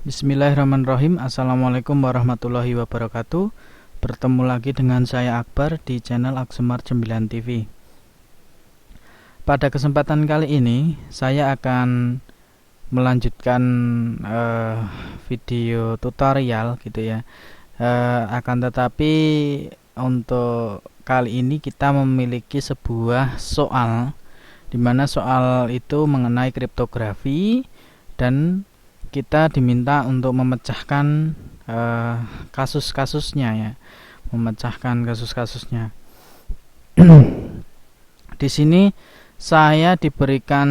Bismillahirrahmanirrahim. Assalamualaikum warahmatullahi wabarakatuh. Bertemu lagi dengan saya Akbar di channel Aksemar 9 TV. Pada kesempatan kali ini saya akan melanjutkan video tutorial gitu ya. Akan tetapi untuk kali ini kita memiliki sebuah soal, di mana soal itu mengenai kriptografi dan kita diminta untuk memecahkan kasus-kasusnya ya, memecahkan kasus-kasusnya. Di sini saya diberikan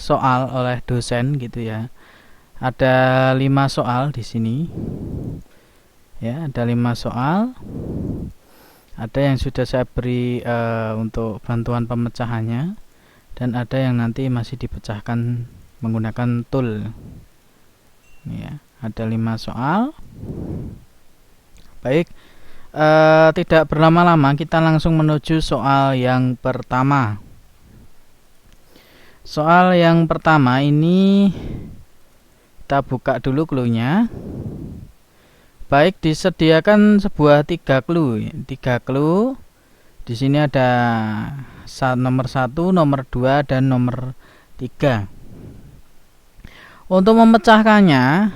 soal oleh dosen gitu ya. Ada 5 soal di sini. Ya, ada 5 soal. Ada yang sudah saya beri untuk bantuan pemecahannya, dan ada yang nanti masih dipecahkan menggunakan tool. Ya, ada 5 soal. Baik, tidak berlama-lama kita langsung menuju soal yang pertama. Soal yang pertama ini kita buka dulu clue-nya. Baik, disediakan sebuah 3 clue. 3 clue. Di sini ada nomor 1, nomor 2, dan nomor 3. Untuk memecahkannya,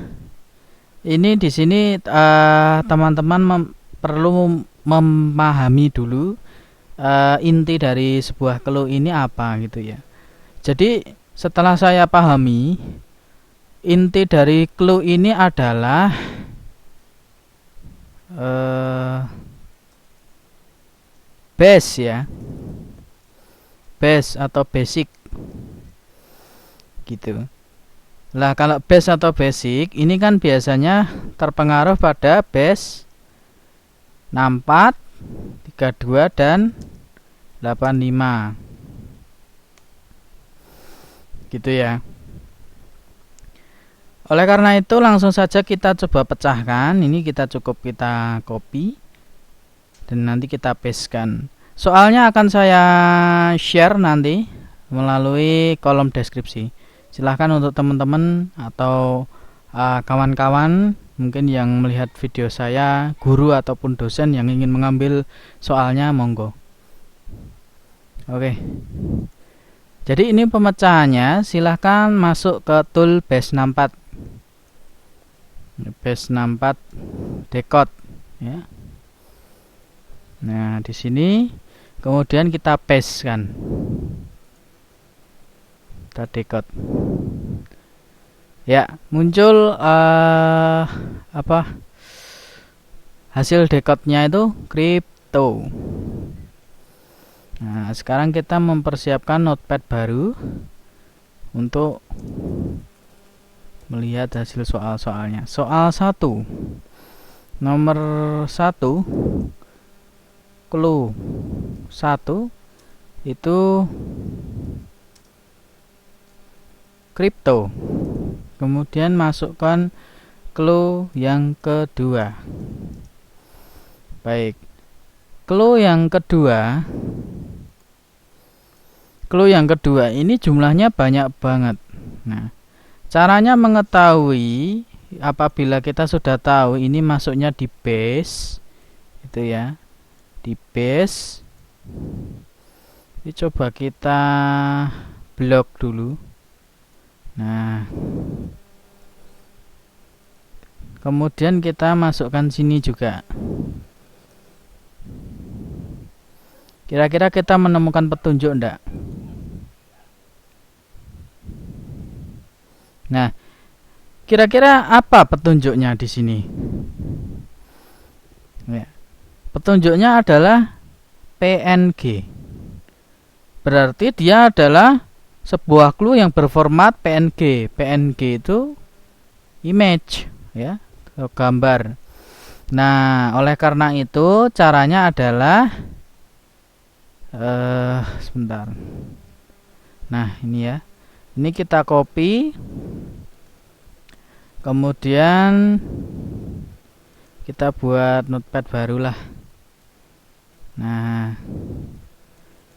ini di sini teman-teman perlu memahami dulu inti dari sebuah clue ini apa gitu ya. Jadi setelah saya pahami, inti dari clue ini adalah base ya, base atau basic gitu. Lah kalau base atau basic ini kan biasanya terpengaruh pada base 64, 32, dan 85 gitu ya. Oleh karena itu langsung saja kita coba pecahkan. Ini kita copy dan nanti kita pastekan. Soalnya akan saya share nanti melalui kolom deskripsi. Silahkan untuk teman-teman atau kawan-kawan mungkin yang melihat video saya, guru ataupun dosen yang ingin mengambil soalnya, monggo. Oke. Jadi ini pemecahannya, silahkan masuk ke tool base 64. Base 64 decode ya. Nah, di sini kemudian kita paste kan. Kita decode. Ya, muncul hasil decode-nya itu kripto. Nah, sekarang kita mempersiapkan notepad baru untuk melihat hasil soal-soalnya. Soal 1. Nomor 1, clue 1 itu kripto. Kemudian masukkan clue yang kedua. Baik, clue yang kedua ini jumlahnya banyak banget. Nah, caranya mengetahui apabila kita sudah tahu ini masuknya di base itu ya, di base. Ini coba kita blok dulu. Nah, kemudian kita masukkan sini juga. Kira-kira kita menemukan petunjuk enggak? Nah, kira-kira apa petunjuknya di sini? Ya, petunjuknya adalah PNG. Berarti dia adalah sebuah clue yang berformat PNG. PNG itu image ya, gambar. Nah, oleh karena itu caranya adalah sebentar. Nah, ini ya. Ini kita copy. Kemudian kita buat notepad barulah. Nah,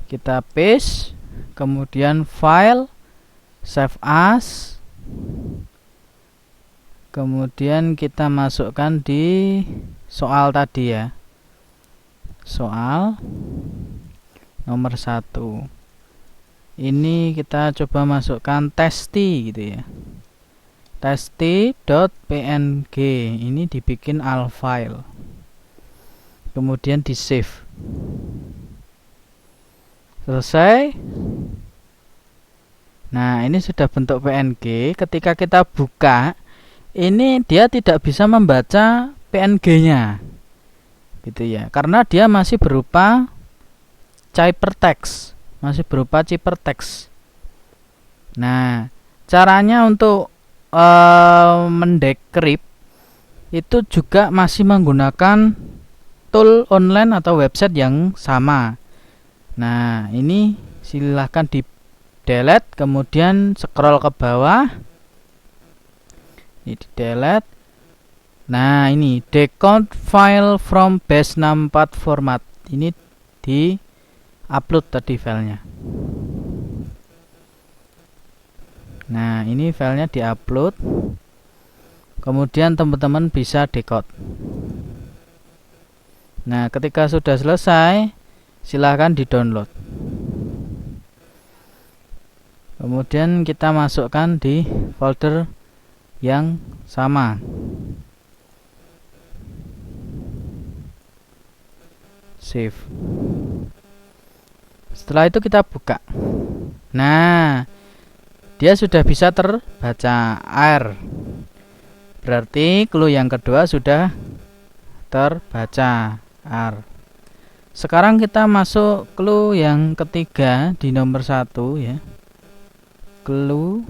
kita paste, kemudian file, save as, Kemudian kita masukkan di soal tadi ya. Soal nomor 1. Ini kita coba masukkan testi gitu ya. Testi.png ini dibikin al file. Kemudian di save. Selesai. Nah, ini sudah bentuk PNG. Ketika kita buka, ini dia tidak bisa membaca PNG-nya, gitu ya, karena dia masih berupa ciphertext, Nah, caranya untuk mendekrip itu juga masih menggunakan tool online atau website yang sama. Nah, ini silahkan di delete, kemudian scroll ke bawah. Ini di delete. Nah, ini decode file from base64 format. Ini di upload tadi filenya. Nah, ini filenya di upload. Kemudian teman-teman bisa decode. Nah, ketika sudah selesai, silahkan di download. Kemudian kita masukkan di folder yang sama. Save. Setelah itu kita buka. Nah, dia sudah bisa terbaca R. Berarti clue yang kedua sudah terbaca R. Sekarang kita masuk clue yang ketiga di nomor 1 ya. Clue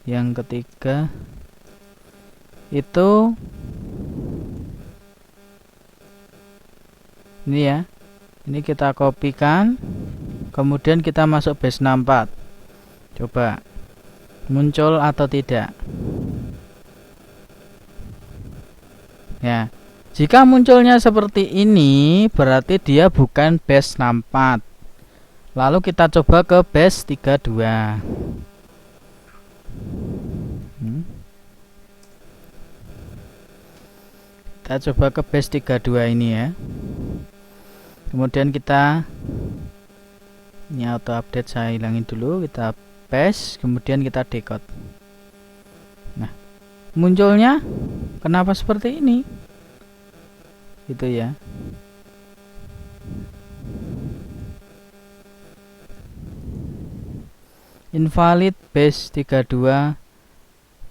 yang ketiga itu ini ya. Ini kita kopikan, kemudian kita masuk base64. Coba muncul atau tidak. Ya, jika munculnya seperti ini berarti dia bukan base64. Lalu kita coba ke base32. Kita coba ke base32 ini ya. Kemudian kita ini auto update, saya hilangin dulu, kita paste, kemudian kita decode. Nah, munculnya kenapa seperti ini? Gitu ya. Invalid base32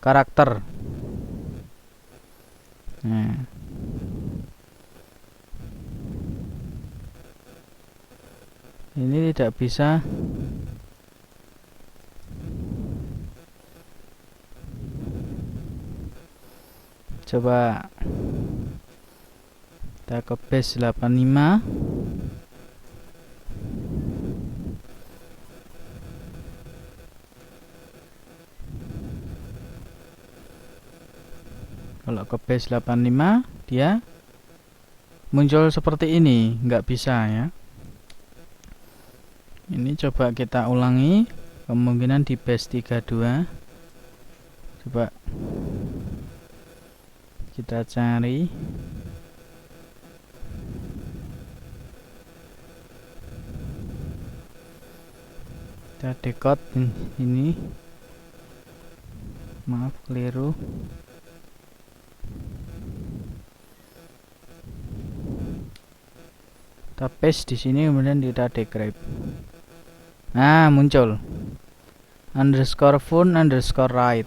karakter. Nah, ini tidak bisa. Coba kita ke base 85. Kalau ke base 85 dia muncul seperti ini, nggak bisa ya. Ini coba kita ulangi, kemungkinan di base 32. Coba kita cari. Kita decode ini. Maaf, keliru. Kita paste di sini, kemudian kita decrypt. Nah, muncul underscore phone underscore right.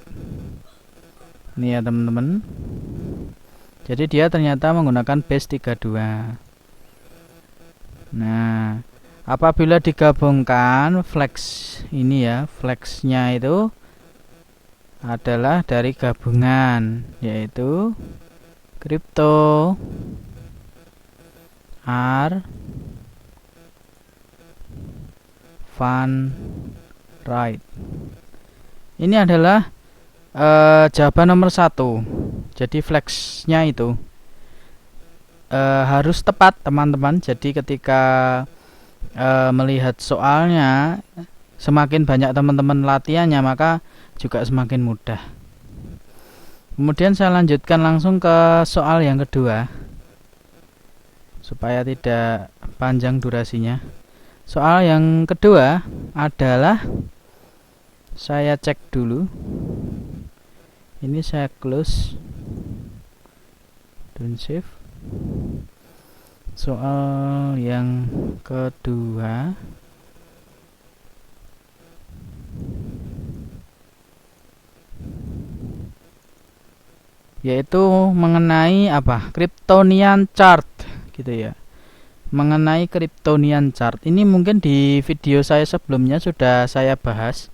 Ini ya teman-teman. Jadi dia ternyata menggunakan base 32. Nah, apabila digabungkan flex ini ya, flexnya itu adalah dari gabungan, yaitu crypto R fun right. Ini adalah jawaban nomor 1. Jadi flexnya itu harus tepat teman-teman. Jadi ketika melihat soalnya semakin banyak teman-teman latihannya, maka juga semakin mudah. Kemudian saya lanjutkan langsung ke soal yang kedua supaya tidak panjang durasinya. Soal yang kedua adalah, saya cek dulu, ini saya close dan save. Soal yang kedua yaitu mengenai apa? Kryptonian chart gitu ya. Mengenai Kryptonian chart. Ini mungkin di video saya sebelumnya sudah saya bahas.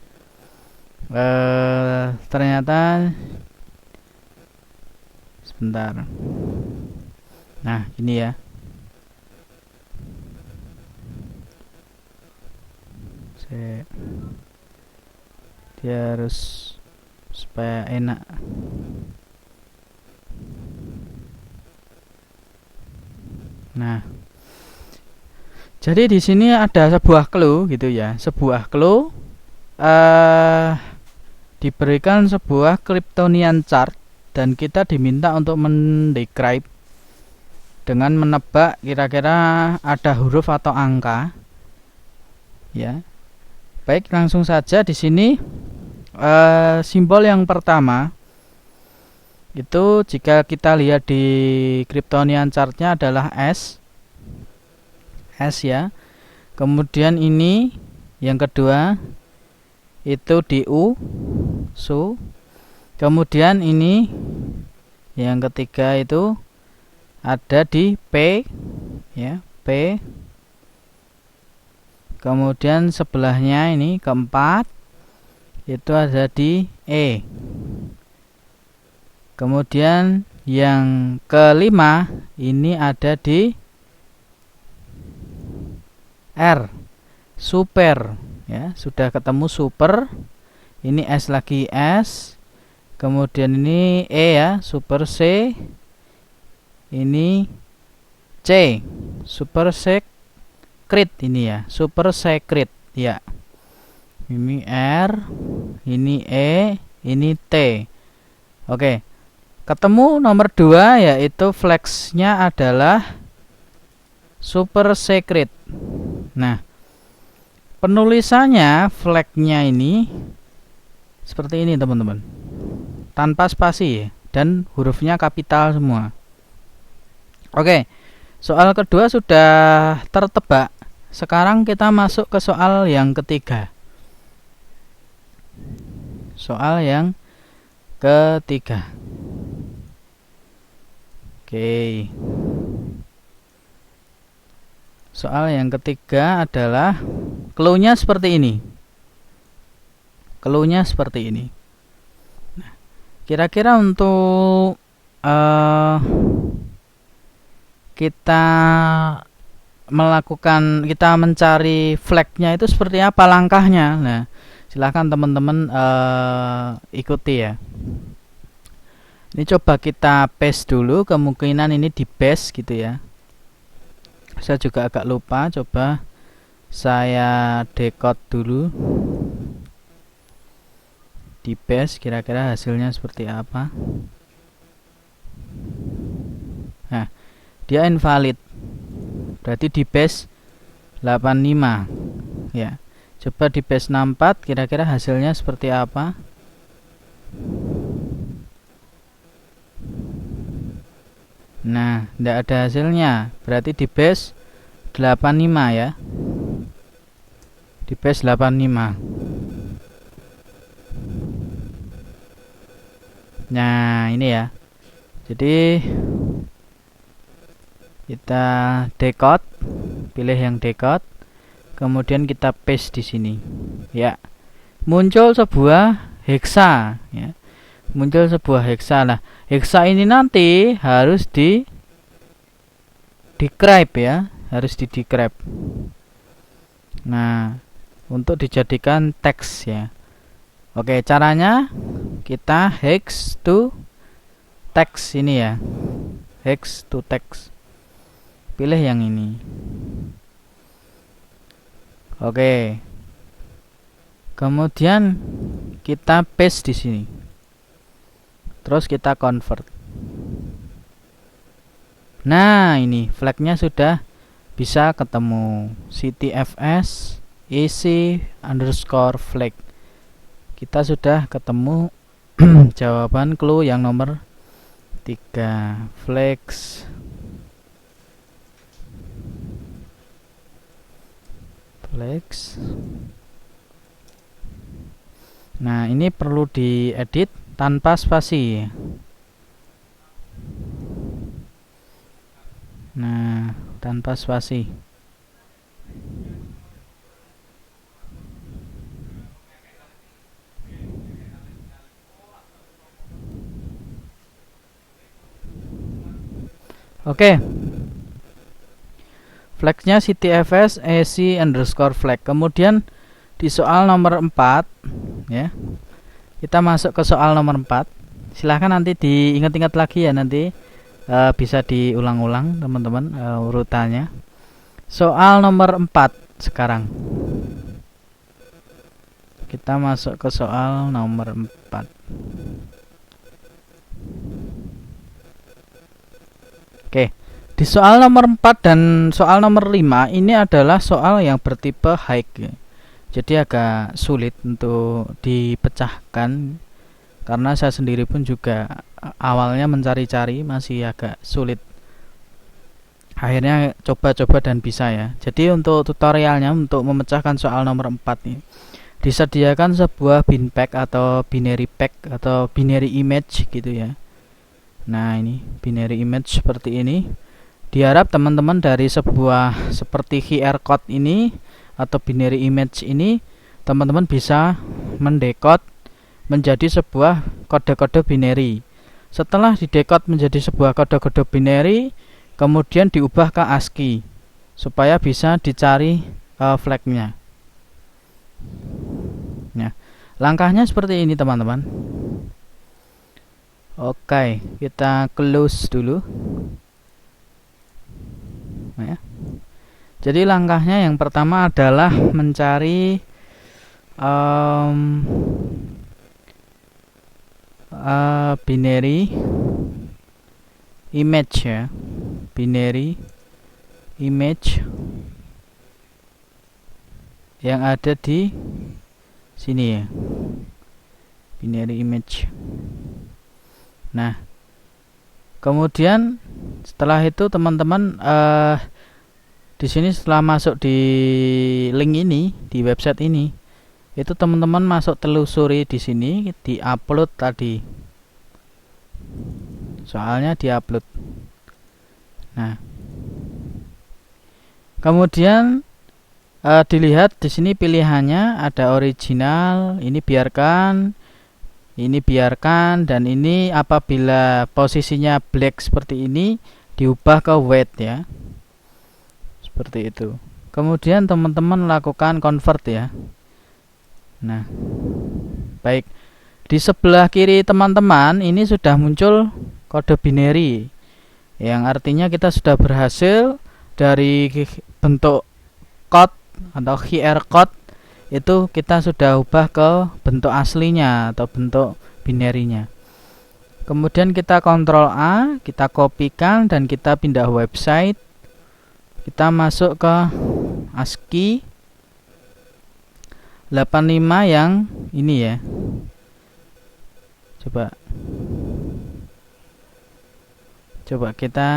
Ternyata sebentar. Nah, ini ya. Dia harus supaya enak. Nah, jadi di sini ada sebuah clue gitu ya. Sebuah clue diberikan sebuah Kryptonian chart dan kita diminta untuk mendescribe dengan menebak kira-kira ada huruf atau angka. Ya. Baik, langsung saja di sini simbol yang pertama itu jika kita lihat di Kryptonian chartnya adalah S ya. Kemudian ini yang kedua itu di U, Su. Kemudian ini yang ketiga itu ada di P ya, P. Kemudian sebelahnya ini keempat itu ada di E. Kemudian yang kelima ini ada di R, super ya, sudah ketemu super. Ini S lagi S. Kemudian ini E ya, super C. Ini C, super secret ini ya, super secret ya. Ini R, ini E, ini T. Oke. Ketemu nomor 2 yaitu flexnya adalah super secret. Nah, penulisannya flagnya ini seperti ini teman-teman, tanpa spasi ya, dan hurufnya kapital semua. Oke, soal kedua sudah tertebak. Sekarang kita masuk ke soal yang ketiga. Soal yang ketiga. Oke. Soal yang ketiga adalah clue-nya seperti ini. Clue-nya seperti ini. Nah, kira-kira untuk kita mencari flagnya itu seperti apa langkahnya. Nah, silahkan teman-teman ikuti ya. Ini coba kita paste dulu, kemungkinan ini di paste gitu ya. Saya juga agak lupa, coba saya decode dulu. Di paste kira-kira hasilnya seperti apa. Nah, dia invalid. Berarti di paste 85 ya. Coba di paste 64 kira-kira hasilnya seperti apa. Nah, tidak ada hasilnya. Berarti di base 85 ya. Di base 85. Nah, ini ya. Jadi kita decode, pilih yang decode. Kemudian kita paste di sini. Ya. Muncul sebuah hexa ya. Muncul sebuah hexa. Nah, hexa ini nanti harus describe ya, harus di describe. Nah, untuk dijadikan teks ya. Oke, caranya kita hex to text ini ya. Hex to text. Pilih yang ini. Oke. Kemudian kita paste di sini. Terus kita convert. Nah, ini flagnya sudah bisa ketemu, ctfs ec_flag. Kita sudah ketemu jawaban clue yang nomor 3, flags. Nah, ini perlu diedit tanpa spasi. Nah, tanpa spasi. Oke. Flagnya ctfs ec_flag. Kemudian di soal nomor 4 ya. Kita masuk ke soal nomor 4. Silahkan nanti diingat-ingat lagi ya, nanti bisa diulang-ulang teman-teman urutannya. Soal nomor 4 sekarang. Kita masuk ke soal nomor 4. Oke. Di soal nomor 4 dan soal nomor 5 ini adalah soal yang bertipe high. Jadi agak sulit untuk dipecahkan karena saya sendiri pun juga awalnya mencari-cari masih agak sulit. Akhirnya coba-coba dan bisa ya. Jadi untuk tutorialnya, untuk memecahkan soal nomor 4 nih, disediakan sebuah bin pack atau binary pack atau binary image gitu ya. Nah, ini binary image seperti ini. Diharap teman-teman dari sebuah seperti QR code ini atau binary image ini, teman-teman bisa mendekode menjadi sebuah kode-kode binary. Setelah didekode menjadi sebuah kode-kode binary, kemudian diubah ke ASCII supaya bisa dicari flagnya. Nah, langkahnya seperti ini teman-teman. Oke, kita close dulu. Nah, ya. Jadi langkahnya yang pertama adalah mencari binary image ya, binary image yang ada di sini ya, binary image. Nah, kemudian setelah itu teman-teman di sini setelah masuk di link ini, di website ini, itu teman-teman masuk telusuri di sini, di upload tadi. Soalnya di upload. Nah, kemudian dilihat di sini pilihannya ada original, ini biarkan, dan ini apabila posisinya black seperti ini diubah ke white ya. Seperti itu. Kemudian teman-teman lakukan convert ya. Nah, baik. Di sebelah kiri teman-teman ini sudah muncul kode binary, yang artinya kita sudah berhasil dari bentuk code atau QR code itu kita sudah ubah ke bentuk aslinya atau bentuk binary-nya. Kemudian kita Ctrl A, kita kopikan dan kita pindah website. Kita masuk ke ASCII 85 yang ini ya. Coba kita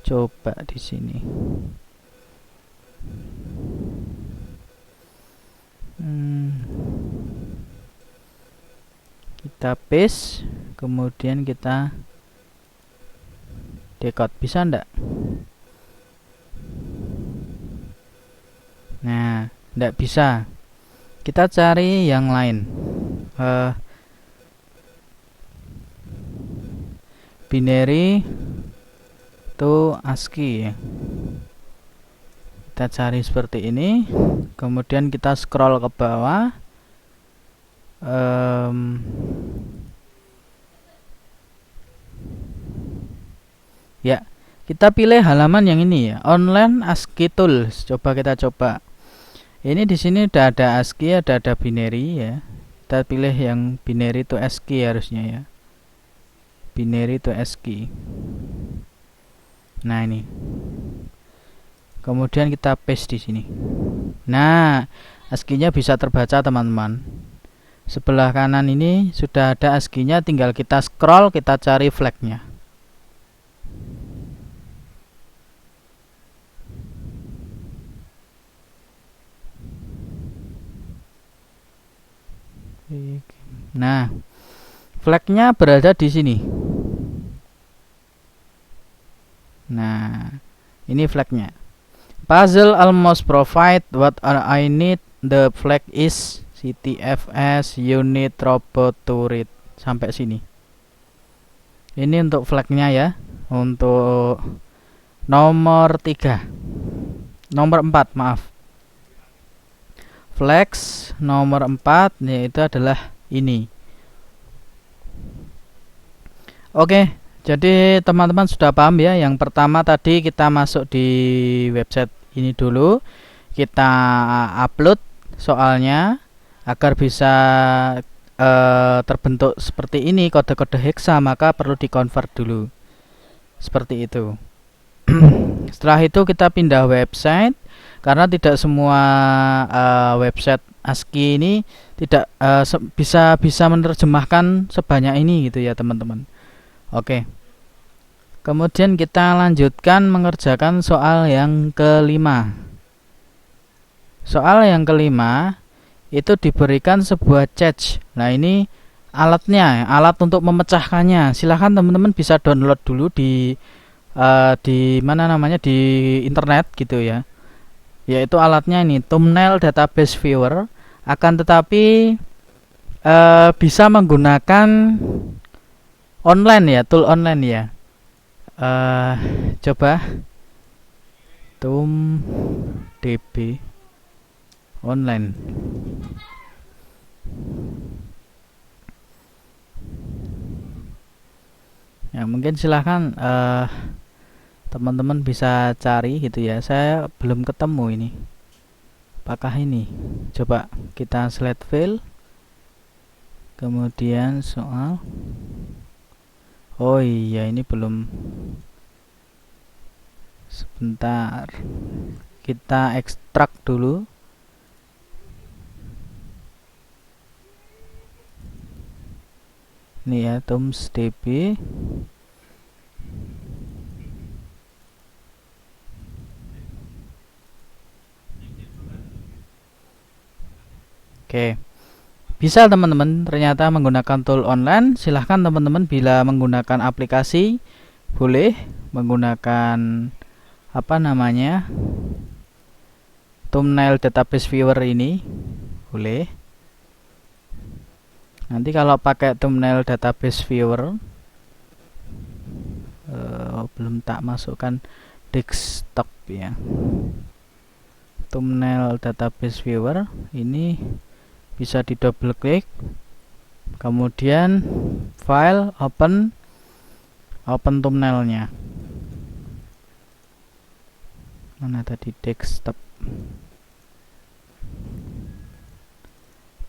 coba di sini. Kita paste, kemudian kita decode. Bisa enggak? Nah, enggak bisa. Kita cari yang lain. Binary to ASCII ya. Kita cari seperti ini, kemudian kita scroll ke bawah. Ya, kita pilih halaman yang ini ya, online ASCII tools. Coba kita coba. Ini di sini udah ada ASCII, ada binary ya. Kita pilih yang binary to ASCII harusnya ya. Binary to ASCII. Nah, ini. Kemudian kita paste di sini. Nah, ASCII-nya bisa terbaca, teman-teman. Sebelah kanan ini sudah ada ASCII-nya, tinggal kita scroll, kita cari flag-nya. Nah, flag-nya berada di sini. Nah, ini flag-nya. Puzzle almost provide what I need. The flag is CTFS unit robot to read. Sampai sini. Ini untuk flag-nya ya. Untuk nomor 3. Nomor 4, maaf. Flags nomor 4 yaitu adalah ini. Oke, jadi teman-teman sudah paham ya. Yang pertama tadi kita masuk di website ini dulu, kita upload soalnya agar bisa terbentuk seperti ini kode-kode hexa, maka perlu dikonvert dulu seperti itu. Setelah itu kita pindah website, karena tidak semua website ASCII ini tidak bisa menerjemahkan sebanyak ini gitu ya teman-teman. Oke. Kemudian kita lanjutkan mengerjakan soal yang kelima. Soal yang kelima itu diberikan sebuah cache. Nah, ini alatnya, alat untuk memecahkannya. Silahkan teman-teman bisa download dulu di mana namanya, di internet gitu ya. Yaitu alatnya ini, Thumbnail Database Viewer. Akan tetapi bisa menggunakan online ya, tool online ya. Coba ThombDB online. Ya, mungkin silahkan teman-teman bisa cari gitu ya. Saya belum ketemu ini. Apakah ini? Coba kita select file. Kemudian soal. Oh iya, ini belum. Sebentar. Kita ekstrak dulu. Ini ya, ThombDB. Oke. Bisa teman-teman ternyata menggunakan tool online. Silahkan teman-teman bila menggunakan aplikasi boleh, menggunakan apa namanya, Thumbnail Database Viewer ini boleh. Nanti kalau pakai Thumbnail Database Viewer belum tak masukkan desktop ya. Thumbnail Database Viewer ini bisa di double klik, kemudian file, open thumbnailnya. Mana tadi, desktop.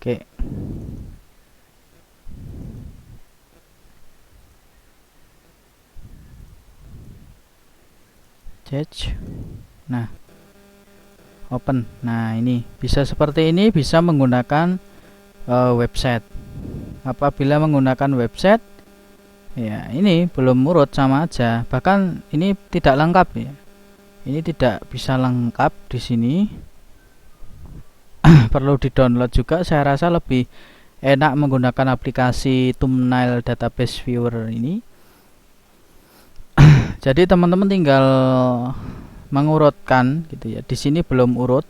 Oke. Catch. Nah, open. Nah, ini bisa seperti ini, bisa menggunakan website. Apabila menggunakan website ya, ini belum urut sama aja, bahkan ini tidak lengkap ya. Ini tidak bisa lengkap di sini. Perlu di-download juga. Saya rasa lebih enak menggunakan aplikasi Thumbnail Database Viewer ini. Jadi teman-teman tinggal mengurutkan gitu ya. Di sini belum urut.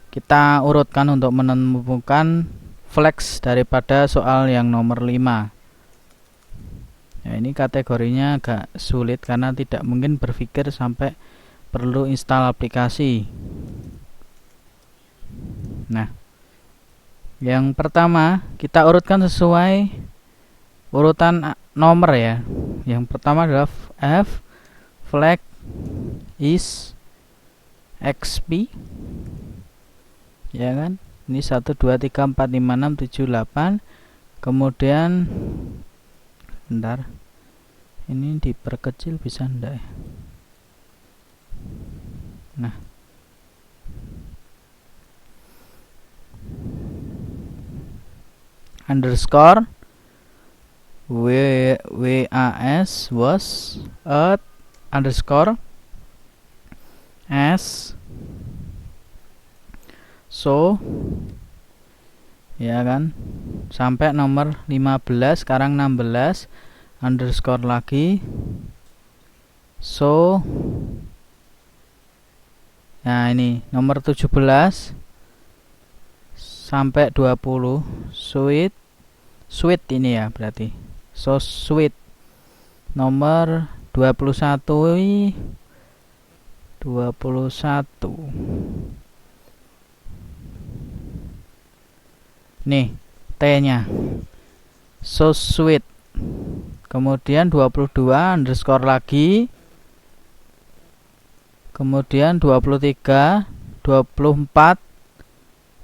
Kita urutkan untuk menemukan flags daripada soal yang nomor 5. Ya, ini kategorinya agak sulit karena tidak mungkin berpikir sampai perlu install aplikasi. Nah, yang pertama kita urutkan sesuai urutan nomor ya. Yang pertama adalah F, flag is XP, ya kan? Ini 1 2 3 4 5 6 7 8. Kemudian bentar, ini diperkecil bisa enggak ya? Nah, underscore was at underscore s so, ya kan, sampai nomor 15, sekarang 16, underscore lagi so. Nah, ini nomor 17 sampai 20, sweet ini ya berarti. So sweet. Nomor 21 nih T-nya. So sweet. Kemudian 22 underscore lagi. Kemudian 23, 24,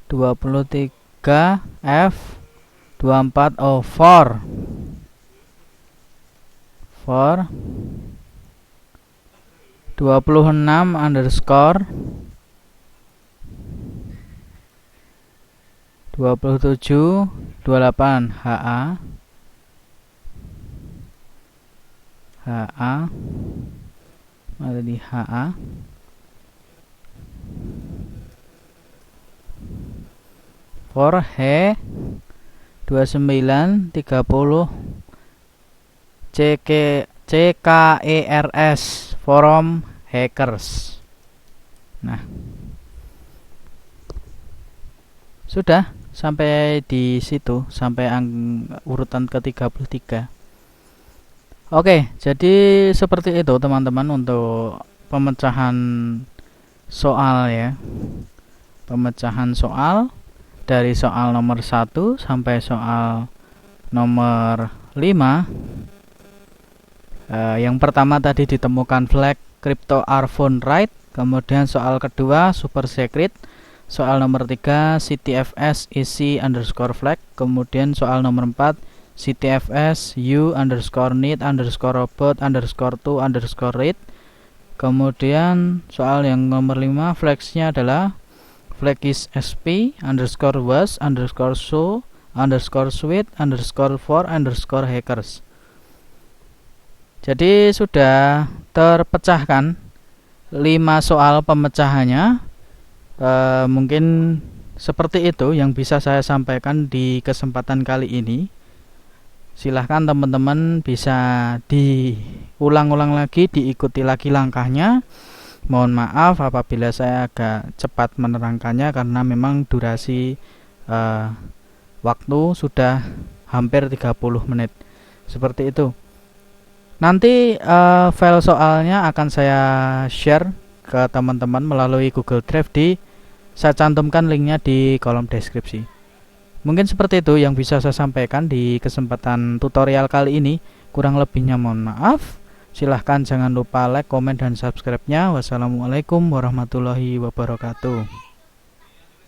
23 F, 24 O 4 26 underscore 27 28 HA ada di HA. For he 29 30 CKERS forum hackers. Nah, sudah sampai di situ, sampai urutan ke-33. Oke, jadi seperti itu teman-teman untuk pemecahan soal ya. Pemecahan soal dari soal nomor 1 sampai soal nomor 5. Yang pertama tadi ditemukan flag crypto Arphone write, kemudian soal kedua super secret, soal nomor 3 CTFS isi underscore flag, kemudian soal nomor 4 CTFS u underscore need underscore robot underscore to underscore read. Kemudian soal yang nomor 5 flagsnya adalah flag is sp underscore was underscore so underscore sweet underscore for underscore hackers. Jadi sudah terpecahkan 5 soal pemecahannya. Mungkin seperti itu yang bisa saya sampaikan di kesempatan kali ini. Silahkan teman-teman bisa diulang-ulang lagi, diikuti lagi langkahnya. Mohon maaf apabila saya agak cepat menerangkannya karena memang durasi waktu sudah hampir 30 menit. Seperti itu. Nanti file soalnya akan saya share ke teman-teman melalui Google Drive, saya cantumkan linknya di kolom deskripsi. Mungkin seperti itu yang bisa saya sampaikan di kesempatan tutorial kali ini. Kurang lebihnya mohon maaf. Silahkan jangan lupa like, komen, dan subscribe-nya. Wassalamualaikum warahmatullahi wabarakatuh.